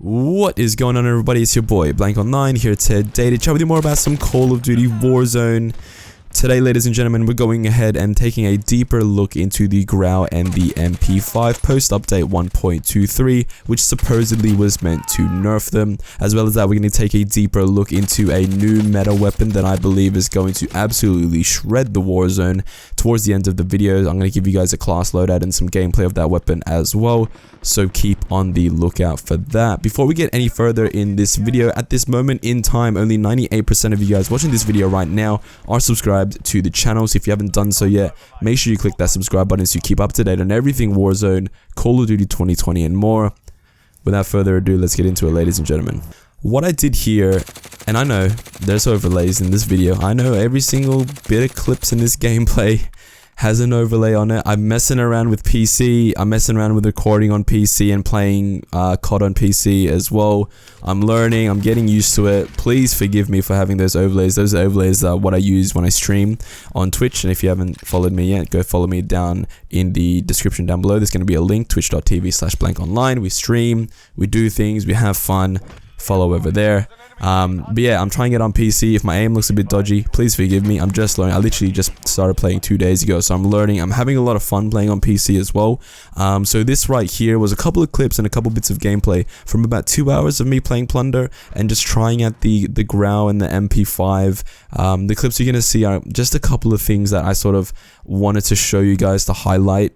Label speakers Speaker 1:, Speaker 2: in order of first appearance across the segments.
Speaker 1: What is going on, everybody? It's your boy Blank Online here today to chat with you more about some Call of Duty Warzone. Today, ladies and gentlemen, we're going ahead and taking a deeper look into the Grau and the MP5 post-update 1.23, which supposedly was meant to nerf them. As well as that, we're going to take a deeper look into a new meta weapon that I believe is going to absolutely shred the Warzone. Towards the end of the video, I'm going to give you guys a class loadout and some gameplay of that weapon as well, so keep on the lookout for that. Before we get any further in this video, at this moment in time, only 98% of you guys watching this video right now are subscribed to the channel. So if you haven't done so yet, make sure you click that subscribe button so you keep up to date on everything Warzone, Call of Duty 2020 and more. Without further ado, let's get into it, ladies and gentlemen. What I did here, and I know there's overlays in this video, I know every single bit of clips in this gameplay has an overlay on it. I'm messing around with PC, I'm messing around with recording on PC and playing COD on PC as well. I'm learning, I'm getting used to it. Please forgive me for having those overlays. Those overlays are what I use when I stream on Twitch, and if you haven't followed me yet, go follow me down in the description down below. There's going to be a link, twitch.tv/blankonline. We stream, we do things, we have fun. Follow over there. But yeah, I'm trying it on PC. If my aim looks a bit dodgy, please forgive me. I'm just learning. I literally just started playing 2 days ago, so I'm learning. I'm having a lot of fun playing on PC as well. So this right here was a couple of clips and a couple bits of gameplay from about 2 hours of me playing Plunder and just trying out the Grau and the MP5. The clips you're gonna see are just a couple of things that I sort of wanted to show you guys to highlight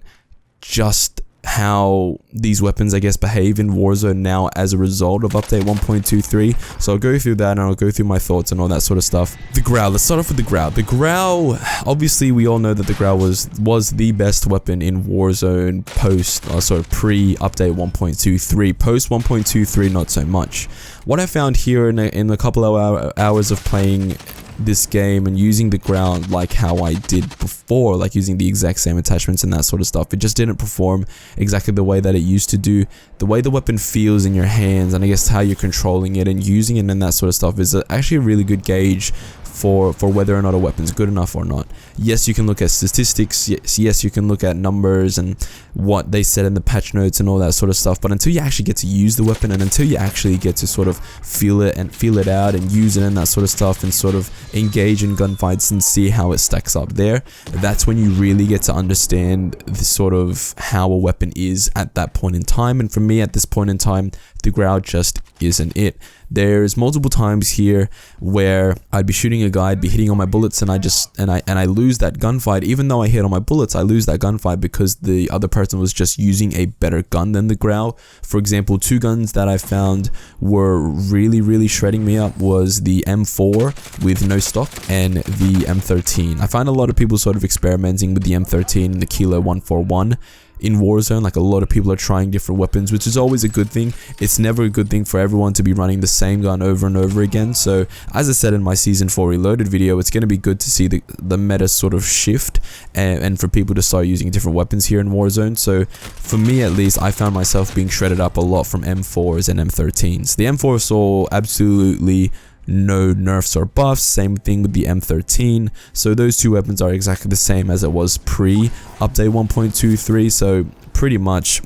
Speaker 1: just how these weapons, I guess, behave in Warzone now as a result of update 1.23. So I'll go through that and I'll go through my thoughts and all that sort of stuff. The Grau, let's start off with the Grau. The Grau, obviously we all know that the Grau was the best weapon in Warzone pre-update 1.23. Post 1.23, not so much. What I found here in a couple of hours of playing this game and using the Grau like how I did before, like using the exact same attachments and that sort of stuff, it just didn't perform exactly the way that it used to do. The way the weapon feels in your hands, and I guess how you're controlling it and using it and that sort of stuff, is actually a really good gauge for whether or not a weapon's good enough or not. Yes, you can look at statistics, yes, you can look at numbers and what they said in the patch notes and all that sort of stuff, but until you actually get to use the weapon and until you actually get to sort of feel it out and use it and that sort of stuff and sort of engage in gunfights and see how it stacks up there, that's when you really get to understand the sort of how a weapon is at that point in time. And for me, at this point in time, the Grau just isn't it. There's multiple times here where I'd be shooting a guy, I'd be hitting on my bullets, and I lose that gunfight. Even though I hit on my bullets, I lose that gunfight because the other person was just using a better gun than the Grau. For example, two guns that I found were really shredding me up was the M4 with no stock and the M13. I find a lot of people sort of experimenting with the M13 and the Kilo 141 in Warzone. Like, a lot of people are trying different weapons, which is always a good thing. It's never a good thing for everyone to be running the same gun over and over again. So as I said in my Season 4 Reloaded video, it's going to be good to see the meta sort of shift and for people to start using different weapons here in Warzone. So for me, at least, I found myself being shredded up a lot from M4s and M13s. The M4 saw absolutely no nerfs or buffs, same thing with the M13, so those two weapons are exactly the same as it was pre-update 1.23, so pretty much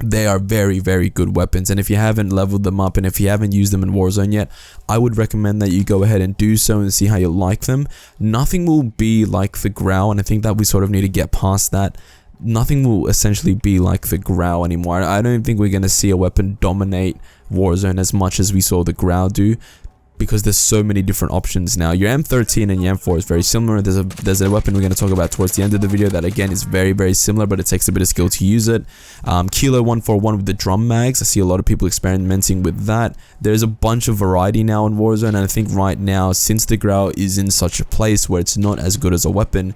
Speaker 1: they are very good weapons. And if you haven't leveled them up and if you haven't used them in Warzone yet, I would recommend that you go ahead and do so and see how you like them. Nothing will be like the Grau, and I think that we sort of need to get past that. Nothing will essentially be like the Grau anymore. I don't think we're going to see a weapon dominate Warzone as much as we saw the Grau do, because there's so many different options now. Your M13 and your M4 is very similar. There's a weapon we're going to talk about towards the end of the video that again is very similar, but it takes a bit of skill to use it. Kilo 141 with the drum mags, I see a lot of people experimenting with that. There's a bunch of variety now in Warzone, and I think right now, since the Grau is in such a place where it's not as good as a weapon,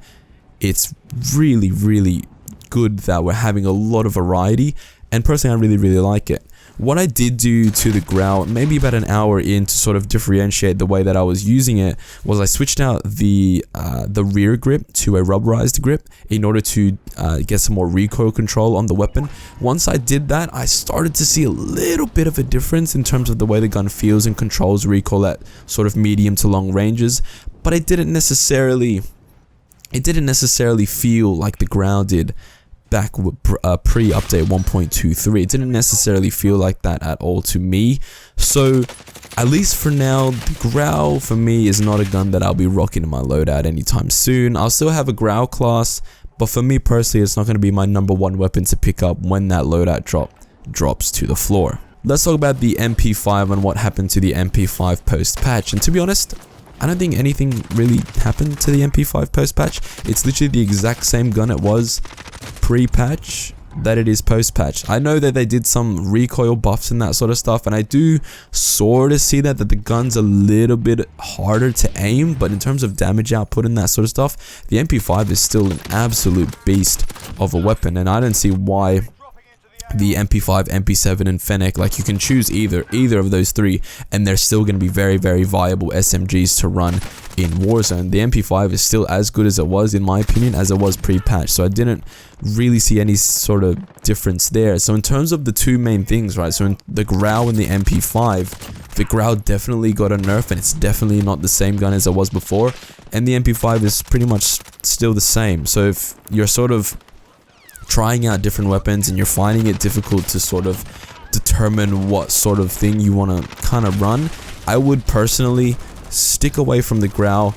Speaker 1: it's really good that we're having a lot of variety, and personally I really like it. What I did do to the Grau, maybe about an hour in, to sort of differentiate the way that I was using it, was I switched out the rear grip to a rubberized grip in order to get some more recoil control on the weapon. Once I did that, I started to see a little bit of a difference in terms of the way the gun feels and controls recoil at sort of medium to long ranges, but it didn't necessarily feel like the Grau did. back with pre-update 1.23. It didn't necessarily feel like that at all to me. So at least for now, the Grau for me is not a gun that I'll be rocking in my loadout anytime soon. I'll still have a Grau class, but for me personally, it's not going to be my #1 weapon to pick up when that loadout drops to the floor. Let's talk about the MP5 and what happened to the MP5 post-patch. And to be honest, I don't think anything really happened to the MP5 post-patch. It's literally the exact same gun it was pre-patch that it is post-patch. I know that they did some recoil buffs and that sort of stuff, and I do sort of see that the gun's a little bit harder to aim, but in terms of damage output and that sort of stuff, the MP5 is still an absolute beast of a weapon, and I don't see why the MP5, MP7, and Fennec, like, you can choose either of those three, and they're still going to be very, very viable SMGs to run in Warzone. The MP5 is still as good as it was, in my opinion, as it was pre-patch, so I didn't really see any sort of difference there. So in terms of the two main things, right, so in the Grau and the MP5, the Grau definitely got a nerf, and it's definitely not the same gun as it was before, and the MP5 is pretty much still the same. So if you're sort of trying out different weapons and you're finding it difficult to sort of determine what sort of thing you want to kind of run, I would personally stick away from the Grau.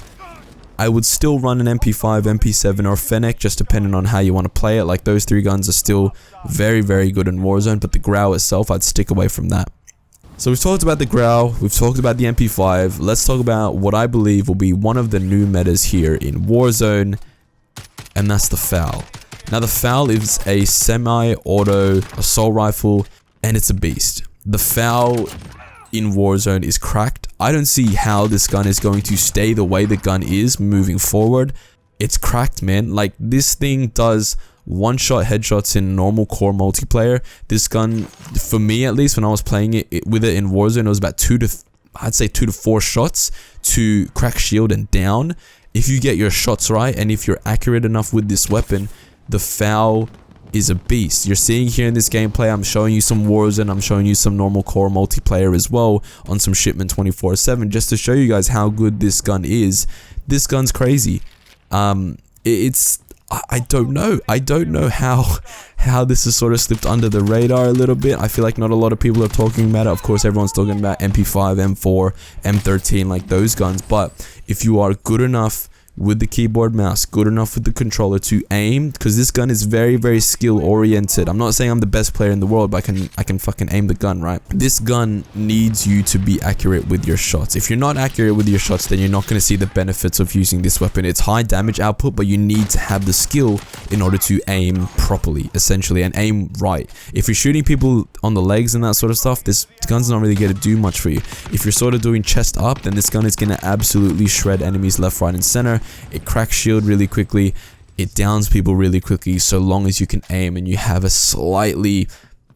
Speaker 1: I would still run an MP5, MP7, or Fennec, just depending on how you want to play it. Like, those three guns are still very, very good in Warzone, but the Grau itself, I'd stick away from that. So we've talked about the Grau, we've talked about the MP5. Let's talk about what I believe will be one of the new metas here in Warzone, and that's the FAL. Now, the FAL is a semi-auto assault rifle, and it's a beast. The FAL in Warzone is cracked. I don't see how this gun is going to stay the way the gun is moving forward. It's cracked, man. Like, this thing does one-shot headshots in normal core multiplayer. This gun, for me at least, when I was playing with it in Warzone, it was about 2 to 4 shots to crack shield and down. If you get your shots right, and if you're accurate enough with this weapon, the FAL is a beast. You're seeing here in this gameplay, I'm showing you some Warzone, I'm showing you some normal core multiplayer as well on some shipment 24/7, just to show you guys how good this gun is. This gun's crazy. I don't know how this has sort of slipped under the radar a little bit. I feel like not a lot of people are talking about it. Of course, everyone's talking about MP5, M4, M13, like those guns, but if you are good enough with the keyboard mouse, good enough with the controller to aim, because this gun is very, very skill oriented. I'm not saying I'm the best player in the world, but I can fucking aim the gun, right? This gun needs you to be accurate with your shots. If you're not accurate with your shots, then you're not going to see the benefits of using this weapon. It's high damage output, but you need to have the skill in order to aim properly, essentially, and aim right. If you're shooting people on the legs and that sort of stuff, this gun's not really going to do much for you. If you're sort of doing chest up, then this gun is going to absolutely shred enemies left, right, and center. It cracks shield really quickly, it downs people really quickly, so long as you can aim and you have a slightly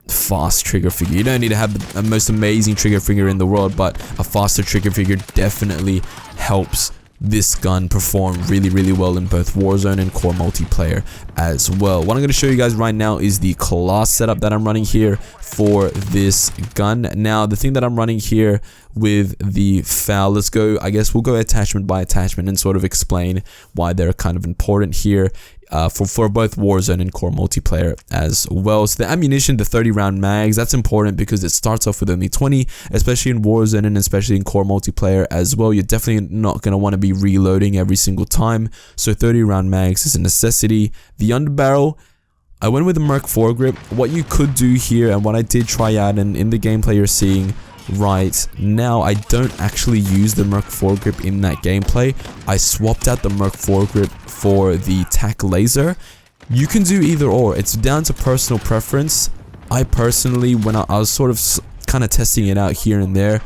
Speaker 1: fast trigger figure. You don't need to have the most amazing trigger figure in the world, but a faster trigger figure definitely helps this gun perform really, really well in both Warzone and core multiplayer as well. What I'm going to show you guys right now is the class setup that I'm running here for this gun. Now, the thing that I'm running here with the FAL, let's go, I guess we'll go attachment by attachment and sort of explain why they're kind of important here for both Warzone and core multiplayer as well. So the ammunition, the 30-round mags, that's important because it starts off with only 20, especially in Warzone and especially in core multiplayer as well. You're definitely not going to want to be reloading every single time, so 30-round mags is a necessity. The underbarrel, I went with the Merc foregrip. What you could do here, and what I did try out, and in the gameplay you're seeing right now, I don't actually use the Merc foregrip in that gameplay. I swapped out the Merc foregrip for the tac laser. You can do either or, it's down to personal preference. I personally, when I was sort of kind of testing it out here and there,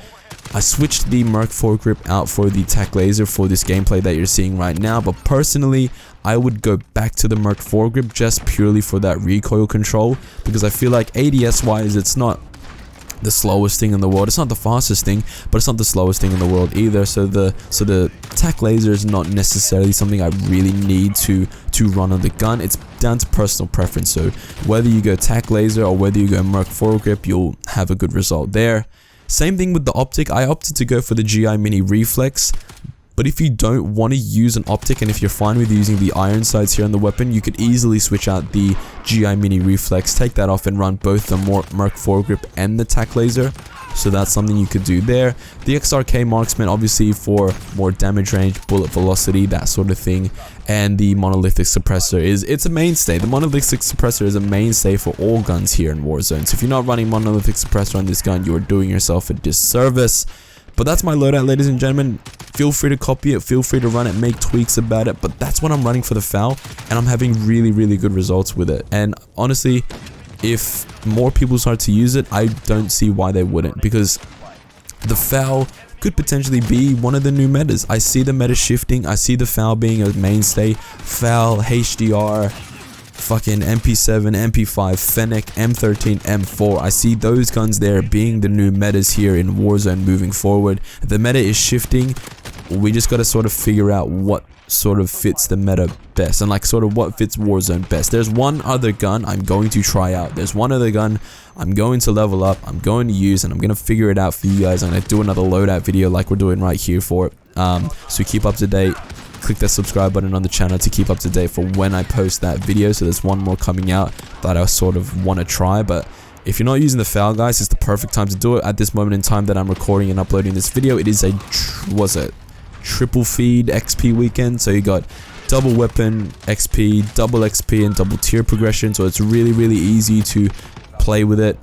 Speaker 1: I switched the Merc foregrip out for the tac laser for this gameplay that you're seeing right now. But personally, I would go back to the Merc foregrip just purely for that recoil control, because I feel like ADS wise, it's not the slowest thing in the world. It's not the fastest thing, but it's not the slowest thing in the world either. So the tac laser is not necessarily something I really need to run on the gun. It's down to personal preference. So whether you go tac laser or whether you go Merc foregrip, you'll have a good result there. Same thing with the optic. I opted to go for the GI Mini Reflex, But if you don't want to use an optic, and if you're fine with using the iron sights here on the weapon, you could easily switch out the GI Mini Reflex, take that off and run both the Merc foregrip and the tac laser. So that's something you could do there. The XRK Marksman, obviously for more damage range, bullet velocity, that sort of thing. And the Monolithic Suppressor it's a mainstay. The Monolithic Suppressor is a mainstay for all guns here in Warzone. So if you're not running Monolithic Suppressor on this gun, you are doing yourself a disservice. But that's my loadout, ladies and gentlemen. Feel free to copy it, feel free to run it, make tweaks about it. But that's what I'm running for the FAL, and I'm having really, really good results with it. And honestly, if more people start to use it, I don't see why they wouldn't, because the FAL could potentially be one of the new metas. I see the meta shifting. I see the FAL being a mainstay. FAL, HDR, fucking MP7, MP5, Fennec, M13, M4. I see those guns there being the new metas here in Warzone moving forward. The meta is shifting. We just got to sort of figure out what sort of fits the meta best, and like sort of what fits Warzone best. There's one other gun I'm going to try out. There's one other gun I'm going to level up, I'm going to use, and I'm going to figure it out for you guys. I'm going to do another loadout video like we're doing right here for it. So keep up to date. Click that subscribe button on the channel to keep up to date for when I post that video. So there's one more coming out that I sort of want to try. But if you're not using the FAL, guys, it's the perfect time to do it. At this moment in time that I'm recording and uploading this video, it is a triple feed XP weekend. So you got double weapon XP, double XP, and double tier progression. So it's really, really easy to play with it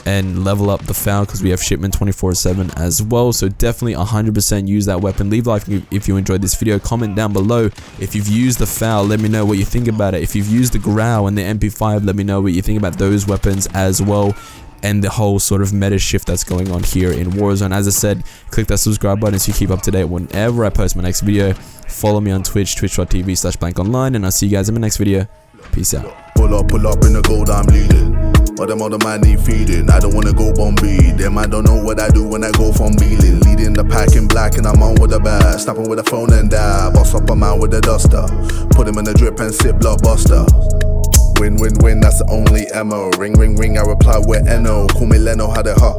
Speaker 1: and level up the FAL, because we have shipment 24/7 as well. So definitely 100% use that weapon. Leave a like if you enjoyed this video. Comment down below if you've used the FAL. Let me know what you think about it. If you've used the Grau and the MP5, let me know what you think about those weapons as well, and the whole sort of meta shift that's going on here in Warzone. As I said, click that subscribe button so you keep up to date whenever I post my next video. Follow me on Twitch, twitch.tv/blankonline, and I'll see you guys in my next video. Peace out.
Speaker 2: Pull up in the gold, I'm leading. All them other man need feeding. I don't wanna go Bombay. Them I don't know what I do when I go from Beeling. Leading the pack in black and I'm on with a bag. Snapping with a phone and die. Boss up a man with a duster. Put him in a drip and sip blockbuster. Win, win, win, that's the only ammo. Ring, ring, ring, I reply with NO. Call me Leno, had it hot.